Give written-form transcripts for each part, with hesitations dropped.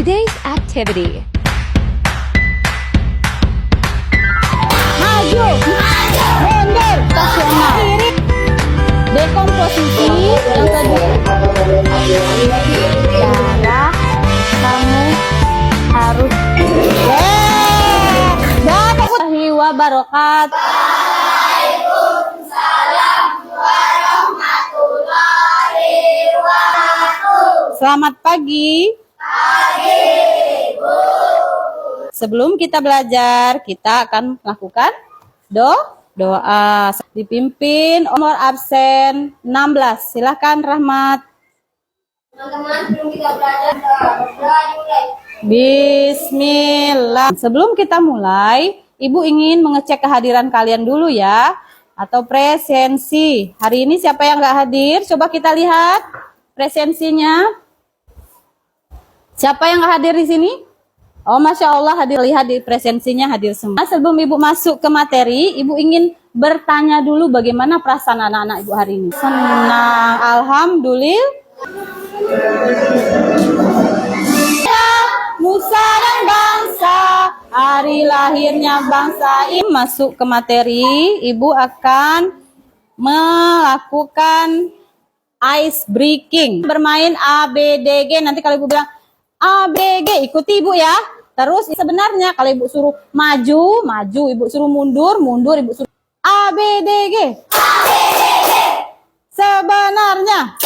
Today's activity. Maju, mundur, stasional, kiri, dekomposisi, yang kedua, darah, kamu harus, dan wa barokat. Selamat pagi. Sebelum kita belajar, kita akan melakukan doa. Dipimpin nomor absen 16. Silahkan Rahmat. Teman-teman, sebelum kita belajar berdoa dimulai. Bismillah. Sebelum kita mulai, Ibu ingin mengecek kehadiran kalian dulu ya. Atau presensi. Hari ini siapa yang nggak hadir? Coba kita lihat presensinya. Siapa yang nggak hadir di sini? Oh, Masya Allah, hadir. Lihat di presensinya hadir semua. Sebelum Ibu masuk ke materi, Ibu ingin bertanya dulu bagaimana perasaan anak-anak Ibu hari ini. Senang, alhamdulillah. Nusa dan bangsa, hari lahirnya bangsa ini. Masuk ke materi, Ibu akan melakukan ice breaking. Bermain ABDG. Nanti kalau Ibu bilang ABG, ikuti Ibu ya. Terus sebenarnya kalau Ibu suruh maju, Ibu suruh mundur, Ibu suruh ABDG. Sebenarnya.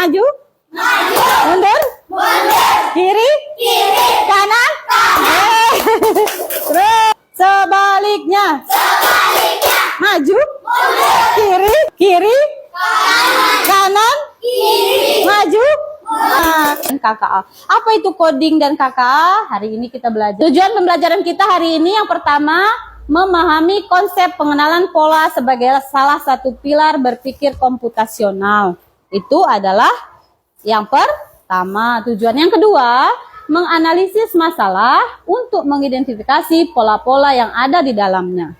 Maju. Mundur. Kiri. Kanan. Terus sebaliknya. Maju. Kiri. Kanan. Maju. KKA. Apa itu coding dan KKA? Hari ini kita belajar. Tujuan pembelajaran kita hari ini yang pertama, memahami konsep pengenalan pola sebagai salah satu pilar berpikir komputasional. Itu adalah yang pertama. Tujuan yang kedua, menganalisis masalah untuk mengidentifikasi pola-pola yang ada di dalamnya.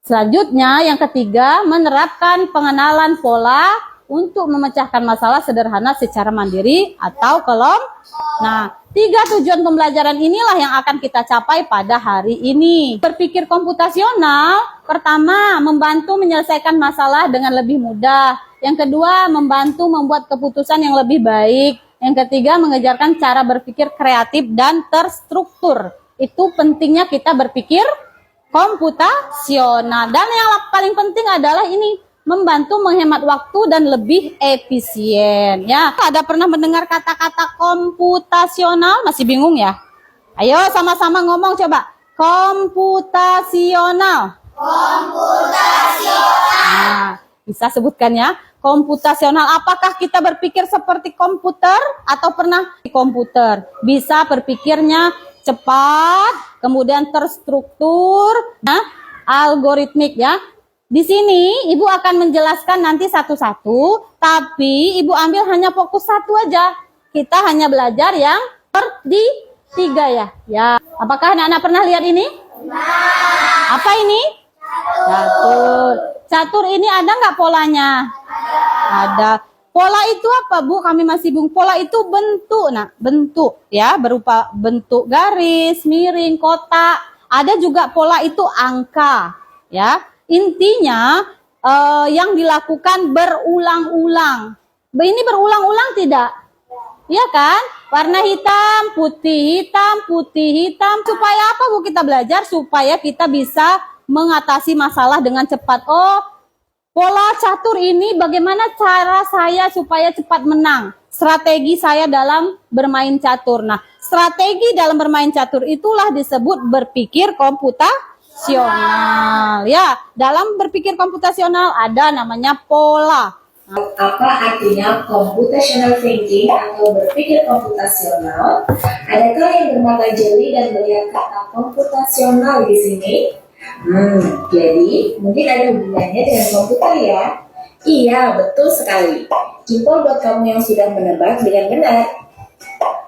Selanjutnya, yang ketiga, menerapkan pengenalan pola untuk memecahkan masalah sederhana secara mandiri atau kelompok. Nah, 3 tujuan pembelajaran inilah yang akan kita capai pada hari ini. Berpikir komputasional, pertama, membantu menyelesaikan masalah dengan lebih mudah. Yang kedua, membantu membuat keputusan yang lebih baik. Yang ketiga, mengejarkan cara berpikir kreatif dan terstruktur. Itu pentingnya kita berpikir komputasional. Dan yang paling penting adalah ini, membantu menghemat waktu dan lebih efisien. Ya, ada pernah mendengar kata-kata komputasional? Masih bingung ya? Ayo sama-sama ngomong coba. Komputasional. Nah, bisa sebutkan ya. Komputasional. Apakah kita berpikir seperti komputer atau pernah di komputer? Bisa berpikirnya cepat, kemudian terstruktur, nah, algoritmik ya. Di sini Ibu akan menjelaskan nanti satu-satu, tapi Ibu ambil hanya fokus satu aja. Kita hanya belajar yang di 3 ya. Ya. Apakah anak-anak pernah lihat ini? Apa ini? Catur. Catur ini ada nggak polanya? Ada. Pola itu apa, Bu? Kami masih bingung. Pola itu bentuk. Nah, bentuk ya, berupa bentuk garis, miring, kotak. Ada juga pola itu angka, ya. Intinya yang dilakukan berulang-ulang. Ini berulang-ulang tidak? Iya kan? Warna hitam, putih, hitam. Supaya apa Bu kita belajar? Supaya kita bisa mengatasi masalah dengan cepat. Oh, pola catur ini bagaimana cara saya supaya cepat menang? Strategi saya dalam bermain catur. Nah, strategi dalam bermain catur itulah disebut berpikir komputasional. Ya, dalam berpikir komputasional ada namanya pola. Apa artinya computational thinking atau berpikir komputasional? Adakah yang bermata jeli dan melihat kata komputasional di sini? Jadi mungkin ada hubungannya dengan komputer ya? Iya, betul sekali. Jempol buat kamu yang sudah menebak dengan benar.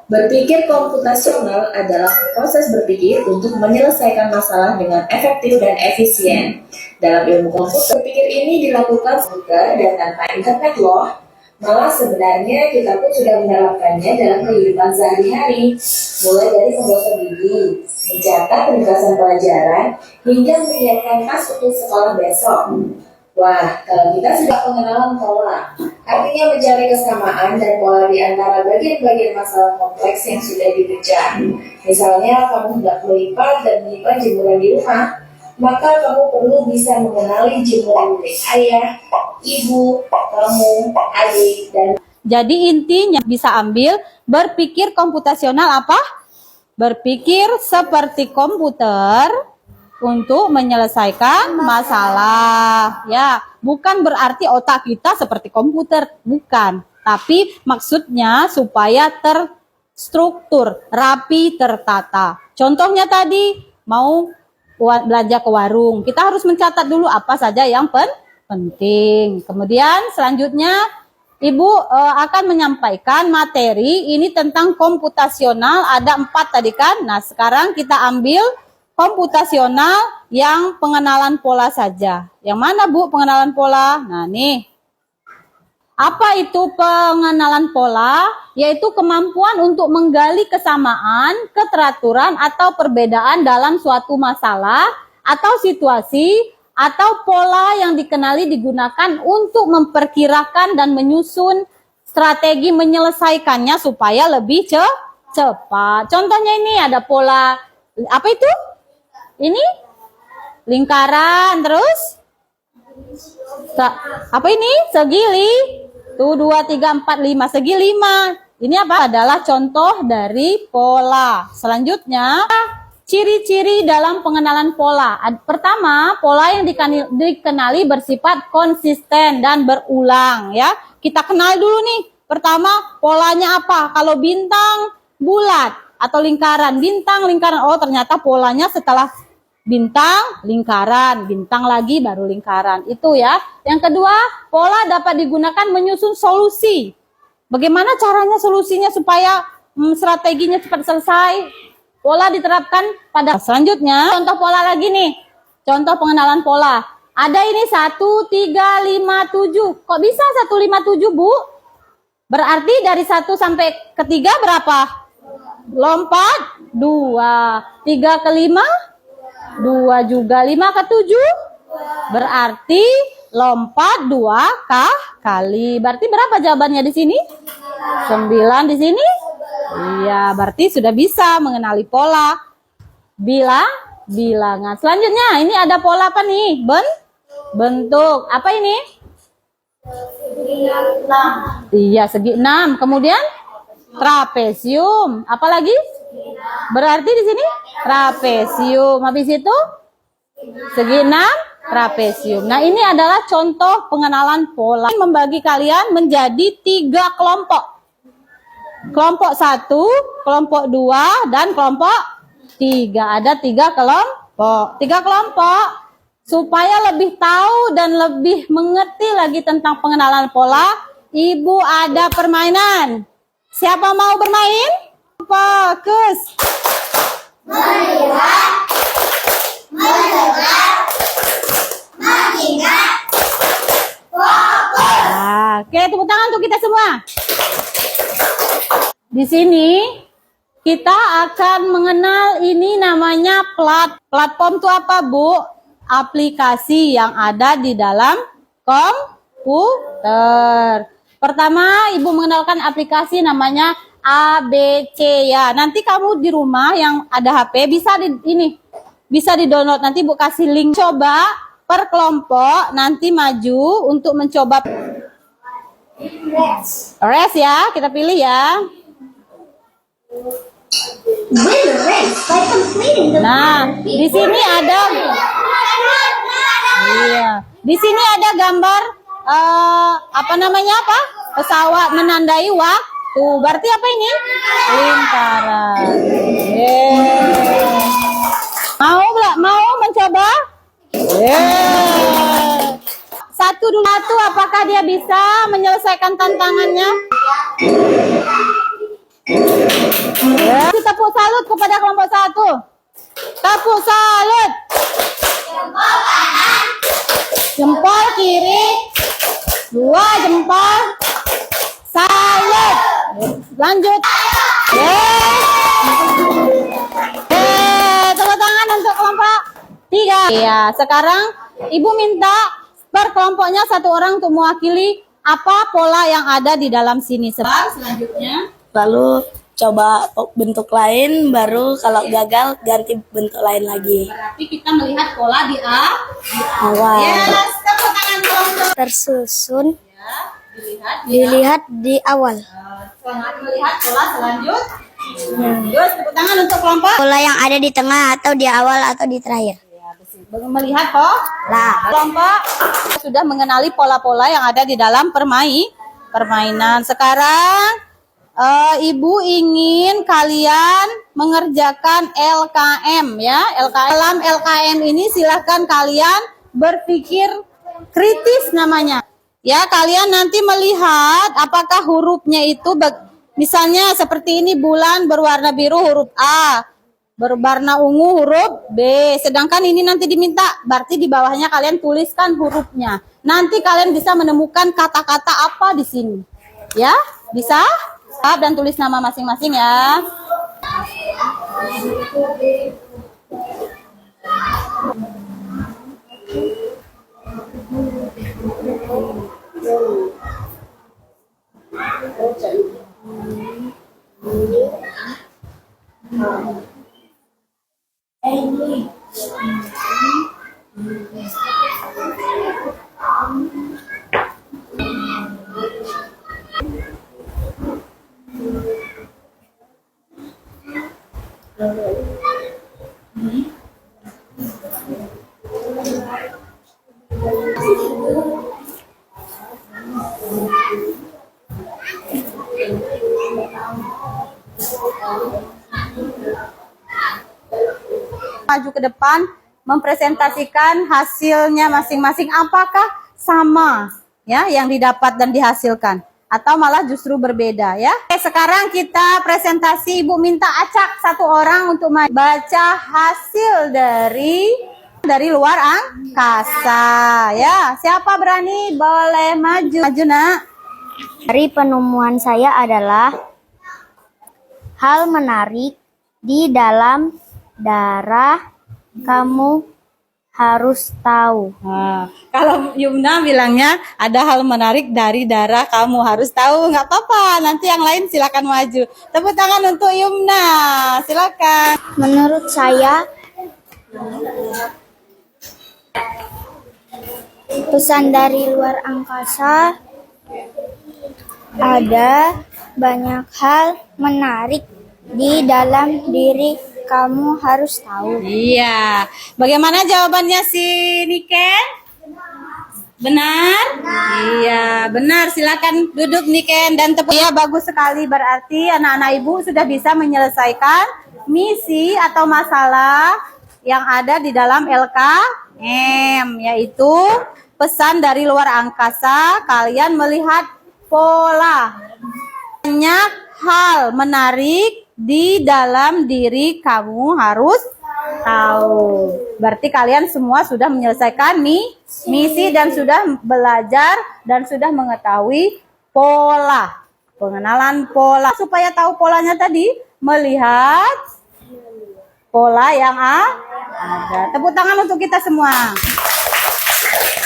Berpikir komputasional adalah proses berpikir untuk menyelesaikan masalah dengan efektif dan efisien. Dalam ilmu komputer, berpikir ini dilakukan juga dan tanpa internet loh. Malah sebenarnya kita pun sudah menerapkannya dalam kehidupan sehari-hari, mulai dari menggosok gigi, mencatat penugasan pelajaran, hingga menyiapkan tas untuk sekolah besok. Wah, kalau kita sudah pengenalan pola, artinya mencari kesamaan dan pola di antara bagian-bagian masalah kompleks yang sudah dipecah. Misalnya, kamu hendak melipat dan menyimpan jemuran di rumah, maka kamu perlu bisa mengenali jemuran milik ayah, ibu, kamu, adik, dan Jadi intinya bisa ambil berpikir komputasional apa? Berpikir seperti komputer untuk menyelesaikan masalah. Ya, bukan berarti otak kita seperti komputer, bukan. Tapi maksudnya supaya terstruktur, rapi, tertata. Contohnya tadi mau belanja ke warung, kita harus mencatat dulu apa saja yang penting. Kemudian selanjutnya Ibu akan menyampaikan materi ini tentang komputasional, ada 4 tadi kan. Nah, sekarang kita ambil komputasional yang pengenalan pola saja. Yang mana Bu pengenalan pola? Nah, nih. Apa itu pengenalan pola? Yaitu kemampuan untuk menggali kesamaan, keteraturan, atau perbedaan dalam suatu masalah atau situasi, atau pola yang dikenali digunakan untuk memperkirakan dan menyusun strategi menyelesaikannya supaya lebih cepat. Contohnya ini ada pola, apa itu? Ini lingkaran, terus apa ini? Segi tuh 2, 3, 4, 5, segi 5. Ini apa? Adalah contoh dari pola. Selanjutnya, ciri-ciri dalam pengenalan pola. Pertama, pola yang dikenali bersifat konsisten dan berulang ya. Kita kenal dulu nih. Pertama, polanya apa? Kalau bintang, bulat atau lingkaran. Bintang, lingkaran. Oh, ternyata polanya setelah bintang, lingkaran. Bintang lagi baru lingkaran. Itu ya. Yang kedua, pola dapat digunakan menyusun solusi. Bagaimana caranya solusinya supaya strateginya cepat selesai? Pola diterapkan pada selanjutnya. Contoh pola lagi nih. Contoh pengenalan pola. Ada ini 1, 3, 5, 7. Kok bisa 1, 5, 7, Bu? Berarti dari 1 sampai ke 3 berapa? Lompat 2. 3 ke 5? 2 juga. 5 ke 7? Berarti lompat 2 kali. Berarti berapa jawabannya di sini? 9 di sini? Iya, berarti sudah bisa mengenali pola. Bilangan. Selanjutnya, ini ada pola apa nih? Bentuk. Apa ini? Iya, segi 6. Kemudian trapesium. Apa lagi? Berarti di sini trapesium. Habis itu segi 6 trapesium. Nah, ini adalah contoh pengenalan pola. Membagi kalian menjadi 3 kelompok. Kelompok 1, kelompok 2, dan kelompok 3. Ada 3 kelompok. 3 kelompok supaya lebih tahu dan lebih mengerti lagi tentang pengenalan pola. Ibu ada permainan. Siapa mau bermain? Fokus. Melihat, mendengar, mengingat, fokus. Nah, oke, tepuk tangan untuk kita semua. Di sini kita akan mengenal ini namanya platform itu apa, Bu? Aplikasi yang ada di dalam komputer. Pertama, Ibu mengenalkan aplikasi namanya ABC ya. Nanti kamu di rumah yang ada HP bisa di-download. Nanti Bu kasih link. Coba per kelompok nanti maju untuk mencoba. Rest ya, kita pilih ya. Nah, di sini ada di sini ada gambar apa namanya apa? Pesawat menandai waktu. Berarti apa ini? Lingkaran. Mau mencoba? Satu dulu satu, apakah dia bisa menyelesaikan tantangannya? Tepuk salut kepada kelompok 1. Tepuk salut. Jempol kanan. Jempol kiri. 2 jempol. Lanjut. Tepuk tangan untuk kelompok 3. Ya, sekarang Ibu minta per kelompoknya satu orang untuk mewakili apa pola yang ada di dalam sini. Selanjutnya. Lalu coba bentuk lain, baru kalau gagal ganti bentuk lain lagi. Berarti kita melihat pola di Awal. Yes, tepuk tangan kelompok. Tersusun, Dilihat. dilihat di awal. Selamat melihat pola selanjutnya. Terus tepuk tangan untuk kelompok. Pola yang ada di tengah atau di awal atau di terakhir. Melihat kelompok sudah mengenali pola-pola yang ada di dalam permainan. Sekarang Ibu ingin kalian mengerjakan LKM ya. Dalam LKM ini silahkan kalian berpikir kritis namanya. Ya, kalian nanti melihat apakah hurufnya itu misalnya seperti ini, bulan berwarna biru huruf A, berwarna ungu huruf B. Sedangkan ini nanti diminta, berarti di bawahnya kalian tuliskan hurufnya. Nanti kalian bisa menemukan kata-kata apa di sini. Ya, bisa? Dan tulis nama masing-masing ya. Maju ke depan mempresentasikan hasilnya masing-masing, apakah sama ya yang didapat dan dihasilkan atau malah justru berbeda ya. Oke, sekarang kita presentasi. Ibu minta acak satu orang untuk baca hasil dari luar angkasa ya. Siapa berani boleh maju nak. Dari penemuan saya adalah hal menarik di dalam darah kamu harus tahu. Nah, kalau Yumna bilangnya ada hal menarik dari darah kamu harus tahu, nggak apa-apa. Nanti yang lain silakan maju. Tepuk tangan untuk Yumna, silakan. Menurut saya, pesan dari luar angkasa ada banyak hal menarik di dalam diri kamu harus tahu. Iya. Bagaimana jawabannya si Niken? Benar? Iya, benar. Silakan duduk Niken dan tepuk. Ya, bagus sekali. Berarti anak-anak Ibu sudah bisa menyelesaikan misi atau masalah yang ada di dalam LKM, yaitu pesan dari luar angkasa. Kalian melihat pola. Banyak hal menarik di dalam diri kamu harus tahu. Berarti kalian semua sudah menyelesaikan misi dan sudah belajar dan sudah mengetahui pola. Pengenalan pola. Supaya tahu polanya tadi, melihat pola yang ada. Tepuk tangan untuk kita semua.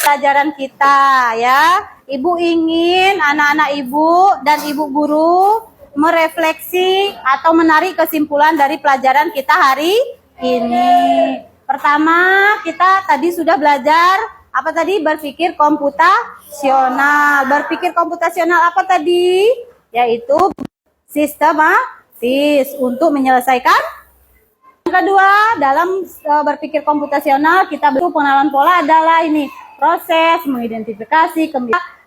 Pelajaran kita ya. Ibu ingin anak-anak Ibu dan Ibu guru merefleksi atau menarik kesimpulan dari pelajaran kita hari ini. Pertama, kita tadi sudah belajar apa tadi? Berpikir komputasional. Berpikir komputasional apa tadi? Yaitu sistematis untuk menyelesaikan. Yang kedua, dalam berpikir komputasional kita butuh pengenalan pola adalah ini, proses mengidentifikasi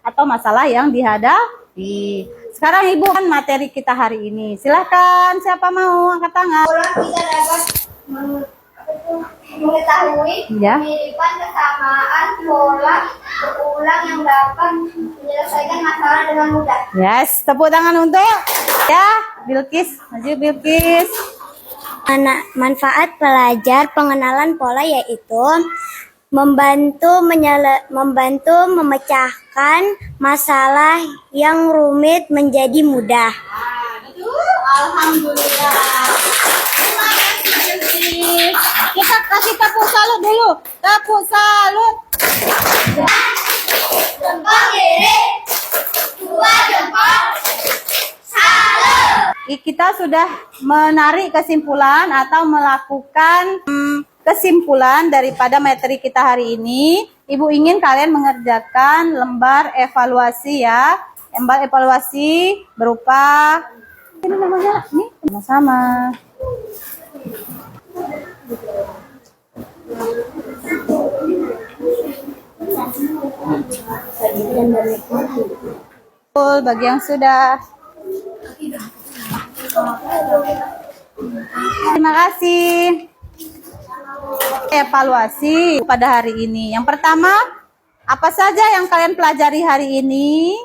atau masalah yang dihadapi. Sekarang Ibu kan materi kita hari ini. Silahkan, siapa mau angkat tangan? Pola kita dapat mengetahui Ya. kemiripan kesamaan pola berulang yang dapat menyelesaikan masalah dengan mudah. Yes, tepuk tangan untuk ya Bilkis. Maju Bilkis. Manfaat pelajar pengenalan pola yaitu membantu memecahkan masalah yang rumit menjadi mudah. Alhamdulillah. Terima kasih Jensi. Kita kasih tepuk salut dulu. Tepuk salut. Jempol kiri, dua jempol, salut. Kita sudah menarik kesimpulan atau melakukan kesimpulan daripada materi kita hari ini. Ibu ingin kalian mengerjakan lembar evaluasi ya. Lembar evaluasi berupa ini namanya, nih sama-sama. Bagi yang sudah. Terima kasih. Evaluasi pada hari ini. Yang pertama, apa saja yang kalian pelajari hari ini?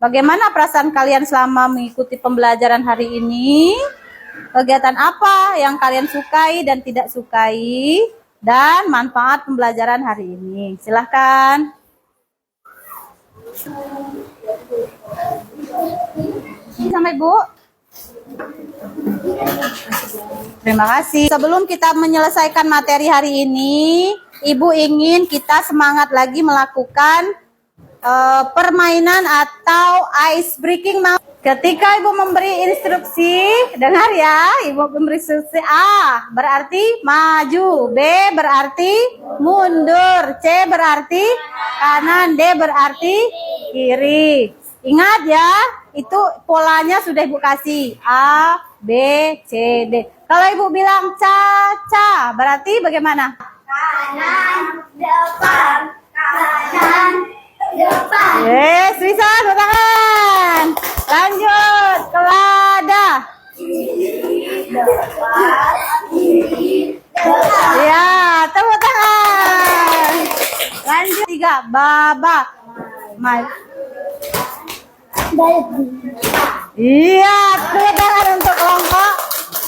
Bagaimana perasaan kalian selama mengikuti pembelajaran hari ini? Kegiatan apa yang kalian sukai dan tidak sukai? Dan manfaat pembelajaran hari ini. Silahkan. Sama Ibu. Terima kasih. Sebelum kita menyelesaikan materi hari ini, Ibu ingin kita semangat lagi melakukan permainan atau ice breaking. Ketika Ibu memberi instruksi, dengar ya, Ibu memberi instruksi A berarti maju, B berarti mundur, C berarti kanan, D berarti kiri. Ingat ya, itu polanya sudah Ibu kasih A, B, C, D. Kalau Ibu bilang ca, berarti bagaimana? Kanan, depan, kanan, depan. Yes, bisa, tepuk tangan. Lanjut, kelada. Depan, kiri, depan. Ya, tepuk tangan. Lanjut, 3, baba. Iya, tepuk tangan untuk kelompok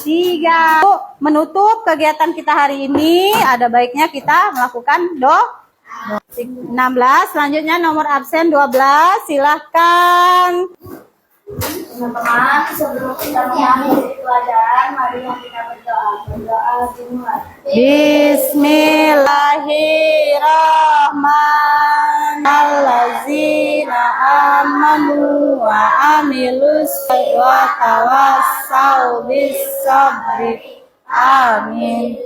3. Menutup kegiatan kita hari ini, ada baiknya kita melakukan 16. Selanjutnya nomor absen 12. Silahkan. Teman-teman, sebelum kita mengakhiri pelajaran, mari kita berdoa. Berdoa dimulai. Bismillahirrahmanirrahim. Amanu wa amilus wa tawassau bis sabri. Amin.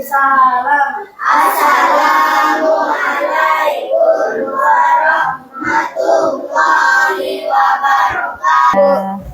Salam. Assalamualaikum warahmatullahi wabarakatuh.